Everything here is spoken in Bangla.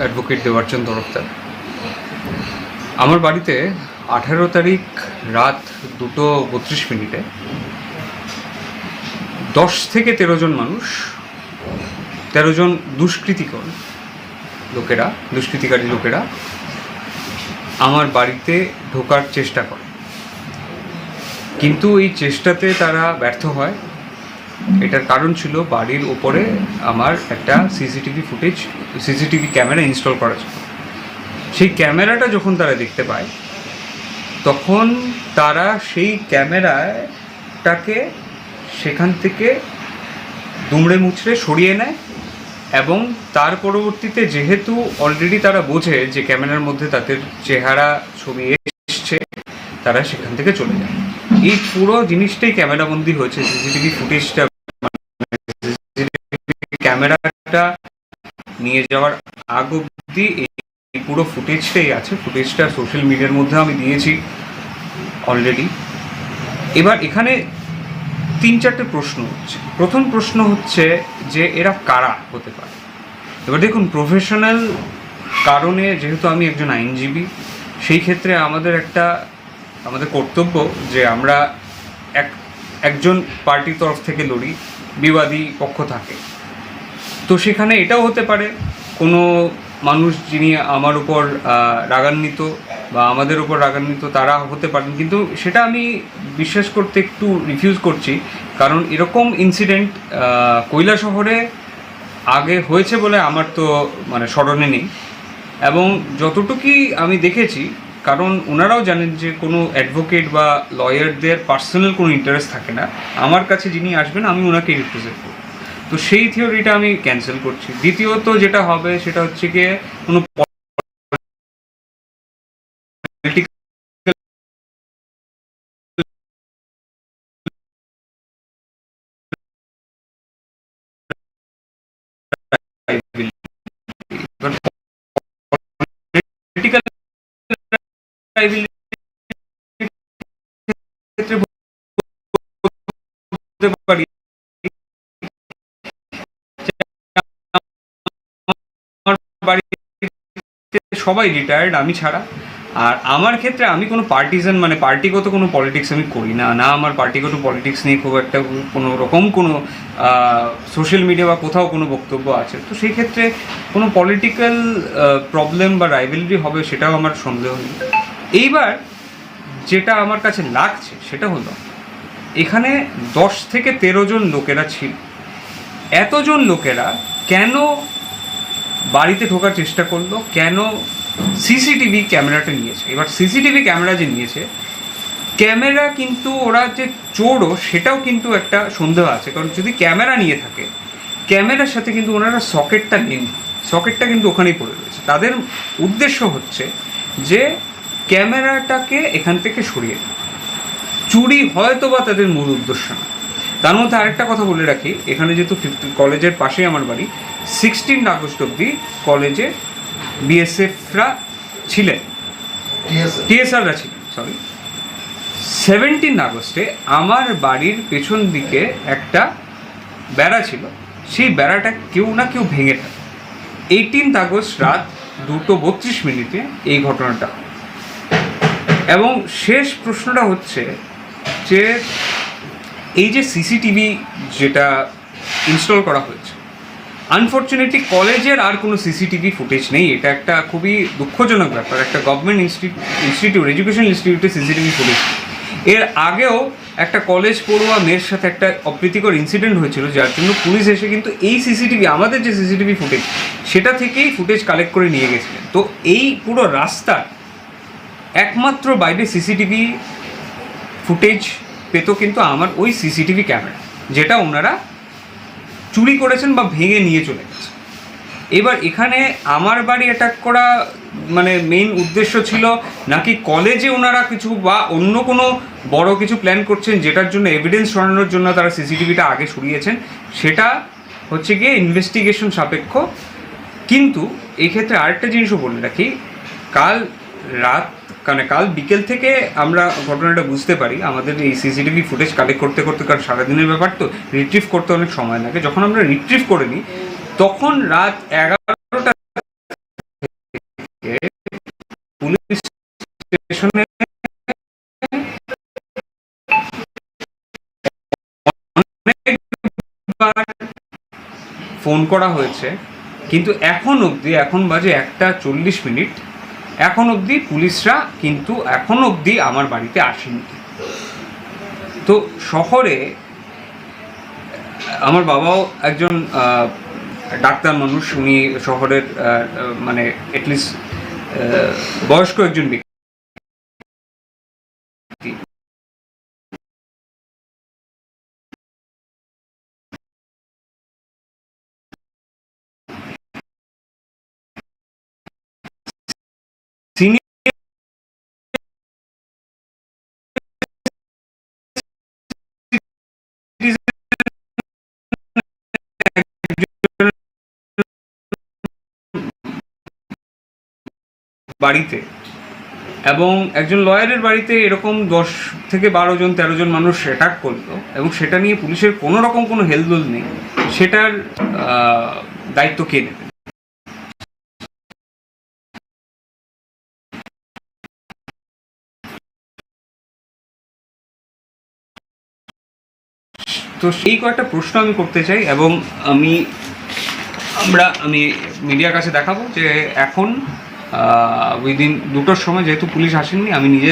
অ্যাডভোকেট দেবার্চন তরফদার। আমার বাড়িতে 18 তারিখ রাত 2:32 10 থেকে 13 জন মানুষ, 13 জন দুষ্কৃতিকারী লোকেরা আমার বাড়িতে ঢোকার চেষ্টা করে, কিন্তু এই চেষ্টাতে তারা ব্যর্থ হয়। এটার কারণ ছিল বাড়ির ওপরে আমার একটা সিসিটিভি ক্যামেরা ইনস্টল করা ছিল। সেই ক্যামেরাটা যখন তারা দেখতে পায়, তখন তারা সেই ক্যামেরাটাকে সেখান থেকে দুমড়ে মুচড়ে সরিয়ে নেয়, এবং তার পরবর্তীতে যেহেতু অলরেডি তারা বোঝে যে ক্যামেরার মধ্যে তাদের চেহারা ছবি এসছে, তারা সেখান থেকে চলে যায়। এই পুরো জিনিসটাই ক্যামেরাবন্দি হয়েছে। সিসিটিভি ফুটেজটা, ক্যামেরাটা নিয়ে যাওয়ার আগ অবধি এই পুরো ফুটেজটাই আছে। ফুটেজটা সোশ্যাল মিডিয়ার মধ্যে আমি দিয়েছি অলরেডি। এবার এখানে 3-4টে প্রশ্ন হচ্ছে। প্রথম প্রশ্ন হচ্ছে যে এরা কারা হতে পারে। এবার দেখুন, প্রফেশনাল কারণে যেহেতু আমি একজন আইনজীবী, সেই ক্ষেত্রে আমাদের কর্তব্য যে আমরা একজন পার্টির তরফ থেকে লড়ি, বিবাদী পক্ষ থাকে। তো সেখানে এটাও হতে পারে কোনো মানুষ যিনি আমার উপর রাগান্বিত বা আমাদের উপর রাগান্বিত, তারা হতে পারেন, কিন্তু সেটা আমি বিশ্বাস করতে একটু রিফিউজ করছি। কারণ এরকম ইনসিডেন্ট কৈলাসহরে আগে হয়েছে বলে আমার তো স্মরণে নেই। এবং যতটুকুই আমি দেখেছি, কারণ ওনারাও জানেন যে কোনো অ্যাডভোকেট বা লয়ারদের পার্সোনাল কোনো ইন্টারেস্ট থাকে না। আমার কাছে যিনি আসবেন আমি ওনাকেই রিপ্রেজেন্ট করব। তো সেই থিওরিটা আমি ক্যান্সেল করছি। দ্বিতীয়ত যেটা হবে সেটা হচ্ছে গিয়ে কোনো পারি বাড়িতে সবাই রিটায়ার্ড, আমি ছাড়া। আর আমার ক্ষেত্রে আমি কোনো পার্টিজান পার্টিগত কোনো পলিটিক্স আমি করি না। আমার পার্টিগত পলিটিক্স নিয়ে খুব একটা কোনো রকম কোনো সোশ্যাল মিডিয়া বা কোথাও কোনো বক্তব্য আছে। তো সেই ক্ষেত্রে কোনো পলিটিক্যাল প্রবলেম বা রাইভেলরি হবে সেটাও আমার সন্দেহ নেই। এইবার যেটা আমার কাছে লাগছে সেটা হলো, এখানে 10 থেকে 13 জন লোকেরা ছিল। এতজন লোকেরা কেন বাড়িতে ঢোকার চেষ্টা করলো, কেন সিসিটিভি ক্যামেরাটা নিয়েছে? এবার সিসিটিভি ক্যামেরা যে নিয়েছে, ক্যামেরা কিন্তু ওরা যে চোরও সেটাও কিন্তু একটা সন্দেহ আছে। কারণ যদি ক্যামেরা নিয়ে থাকে, ক্যামেরার সাথে কিন্তু ওনারা সকেটটা কিন্তু ওখানেই পড়ে রয়েছে। তাদের উদ্দেশ্য হচ্ছে যে ক্যামেরাটাকে এখান থেকে সরিয়ে দেয়। চুরি হয়তো বা তাদের মূল উদ্দেশ্য না। তার মধ্যে আরেকটা কথা বলে রাখি, এখানে যেহেতু কলেজের পাশেই আমার বাড়ি, 16 আগস্ট অবধি কলেজে বিএসএফরা ছিলেন, টিএসআররা ছিলেন, 17 আগস্টে আমার বাড়ির পেছন দিকে একটা বেড়া ছিল, সেই বেড়াটা কেউ না কেউ ভেঙে ফেলে। 18 আগস্ট রাত 2:32 এই ঘটনাটা। এবং শেষ প্রশ্নটা হচ্ছে যে এই যে সিসিটিভি যেটা ইনস্টল করা হয়েছে, আনফর্চুনেটলি কলেজের আর কোনো সিসিটিভি ফুটেজ নেই। এটা একটা খুবই দুঃখজনক ব্যাপার। একটা গভর্নমেন্ট ইনস্টিটিউট, এডুকেশন ইনস্টিটিউটে সিসিটিভি ফুটেজ। এর আগেও একটা কলেজ পড়ুয়া মেয়ের সাথে একটা অপ্রীতিকর ইনসিডেন্ট হয়েছিল, যার জন্য পুলিশ এসে কিন্তু এই সিসিটিভি, আমাদের যে সিসিটিভি ফুটেজ, সেটা থেকেই ফুটেজ কালেক্ট করে নিয়ে গেছিলেন। তো এই পুরো রাস্তার একমাত্র বাইরে সিসিটিভি ফুটেজ পেত কিন্তু আমার ওই সিসিটিভি ক্যামেরা, যেটা ওনারা চুরি করেছেন বা ভেঙে নিয়ে চলে গেছে। এবার এখানে আমার বাড়ি অ্যাটাক করা মেইন উদ্দেশ্য ছিল নাকি কলেজে ওনারা কিছু বা অন্য কোনো বড় কিছু প্ল্যান করছেন, যেটার জন্য এভিডেন্স সরানোর জন্য তারা সিসিটিভিটা আগে সরিয়েছেন, সেটা হচ্ছে গিয়ে ইনভেস্টিগেশন সাপেক্ষ। কিন্তু এই ক্ষেত্রে আরেকটা জিনিসও বলে রাখি, কাল বিকেল থেকে আমরা ঘটনাটা বুঝতে পারি। আমাদের এই সিসিটিভি ফুটেজ কালেক্ট করতে করতে, কারণ সারাদিনের ব্যাপার তো, রিট্রিভ করতে অনেক সময় লাগে। যখন আমরা রিট্রিভ করে নিই, তখন রাত 11টা ফোন করা হয়েছে, কিন্তু এখন অবধি, এখন বাজে 1:40, এখন অবধি পুলিশরা কিন্তু এখন অবধি আমার বাড়িতে আসেনি। তো শহরে আমার বাবাও একজন ডাক্তার মানুষ, উনি শহরের মানে অ্যাটলিস্ট বয়স্ক একজন ব্যক্তি। বাড়িতে এবং একজন লয়ারের বাড়িতে এরকম 10 থেকে 12 জন 13 জন মানুষ অ্যাটাক করলো এবং সেটা নিয়ে পুলিশের কোনো রকম কোনো হেলদোল নেই, সেটার দায়িত্ব কে নেবে? তো সেই কয়েকটা প্রশ্ন আমি করতে চাই এবং আমি মিডিয়ার কাছে দেখাবো যে এখন উইদিন 2টোর সময়, যেহেতু পুলিশ আসেননি, আমি নিজে